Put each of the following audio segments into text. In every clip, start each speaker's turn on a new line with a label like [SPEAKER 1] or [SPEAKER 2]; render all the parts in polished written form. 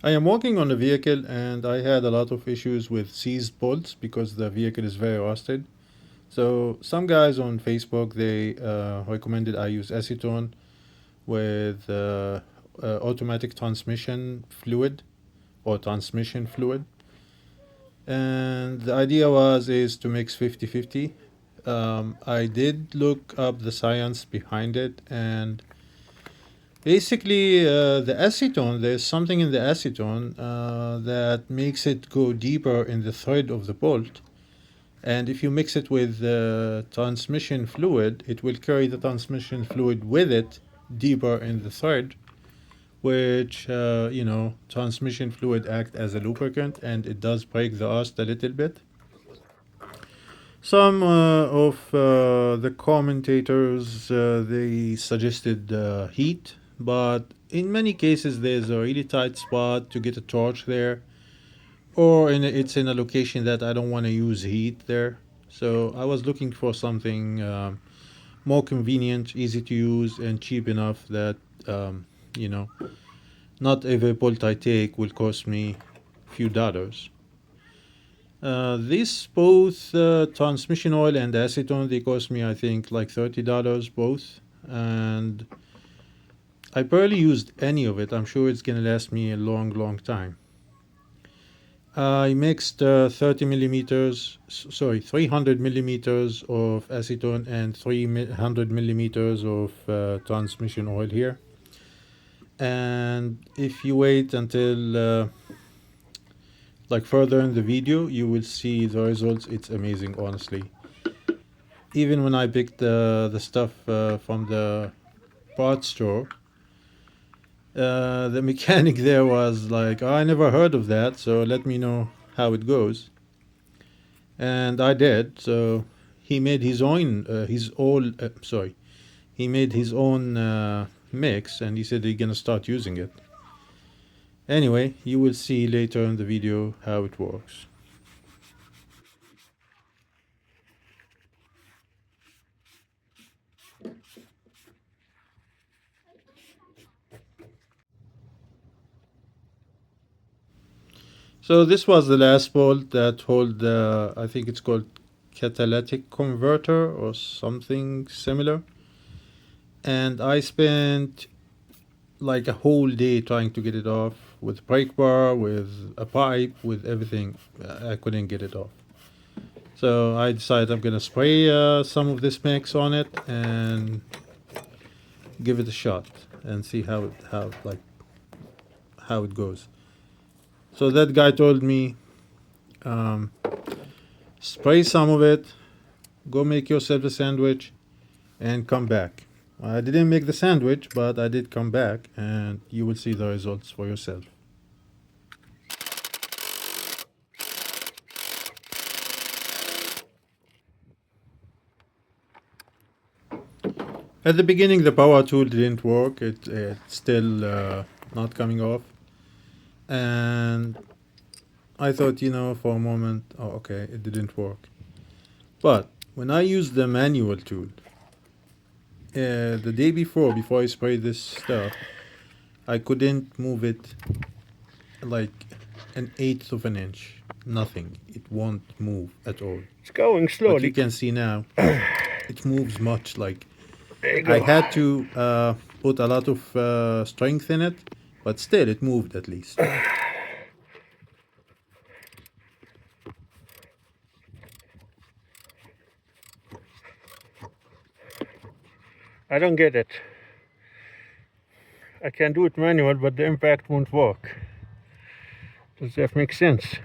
[SPEAKER 1] I am working on a vehicle and I had a lot of issues with seized bolts because the vehicle is very rusted. So some guys on Facebook they recommended I use acetone with automatic transmission fluid or transmission fluid. And the idea is to mix 50-50. I did look up the science behind it, and basically, the acetone, there's something in the acetone that makes it go deeper in the thread of the bolt. And if you mix it with transmission fluid, it will carry the transmission fluid with it deeper in the thread, which, transmission fluid act as a lubricant and it does break the rust a little bit. Some of the commentators they suggested heat, but in many cases there's a really tight spot to get a torch there, or it's in a location that I don't want to use heat there. So I was looking for something more convenient, easy to use, and cheap enough that you know not every bolt I take will cost me a few dollars. This both transmission oil and acetone they cost me I think like $30 both, and I barely used any of it. I'm sure it's gonna last me a long time. I mixed 300 millimeters of acetone and 300 millimeters of transmission oil here. And if you wait until like further in the video, you will see the results. It's amazing, honestly. Even when I picked the stuff from the parts store, the mechanic there was like, oh, I never heard of that, so let me know how it goes. And I did. So he made his own, he made his own mix, and he said he's gonna start using it. Anyway, you will see later in the video how it works. So this was the last bolt that hold the, I think it's called catalytic converter or something similar. And I spent like a whole day trying to get it off with brake bar, with a pipe, with everything. I couldn't get it off. So I decided I'm gonna spray some of this mix on it and give it a shot and see how it goes. So that guy told me, um, spray some of it, go make yourself a sandwich, and come back. I didn't make the sandwich, but I did come back, and you will see the results for yourself. At the beginning, the power tool didn't work. It's still not coming off, and I thought, for a moment, oh, okay, it didn't work. But when I used the manual tool, the day before I sprayed this stuff, I couldn't move it like an eighth of an inch. Nothing. It won't move at all.
[SPEAKER 2] It's going
[SPEAKER 1] But you
[SPEAKER 2] slowly.
[SPEAKER 1] can see now, it moves much. Like
[SPEAKER 2] There you go.
[SPEAKER 1] I had to put a lot of strength in it, but still, it moved at least.
[SPEAKER 2] I don't get it. I can do it manual, but the impact won't work. Does that make sense?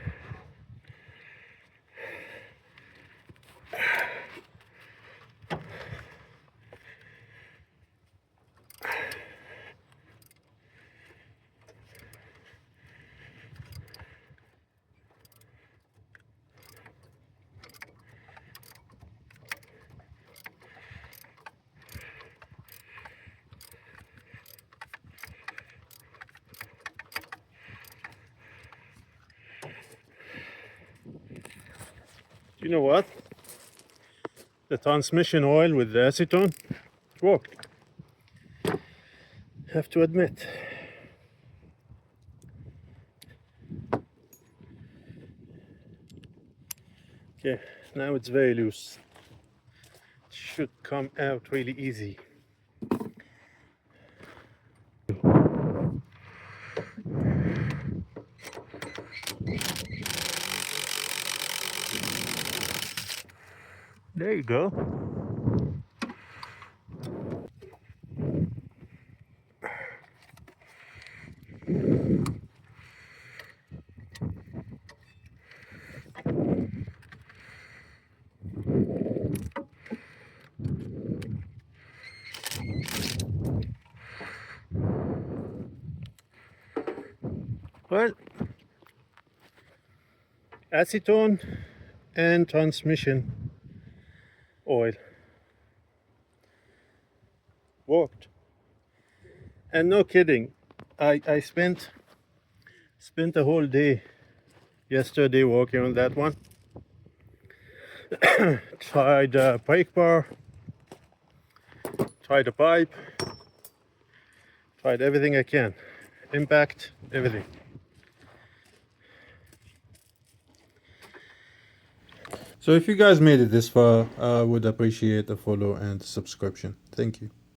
[SPEAKER 2] You know what? The transmission oil with the acetone worked. Have to admit. Okay, now it's very loose. It should come out really easy. There you go. Well, acetone and transmission oil worked. And no kidding, I spent a whole day yesterday working on that one. Tried brake bar, tried the pipe, tried everything I can. Impact, everything.
[SPEAKER 1] So if you guys made it this far, I would appreciate a follow and subscription. Thank you.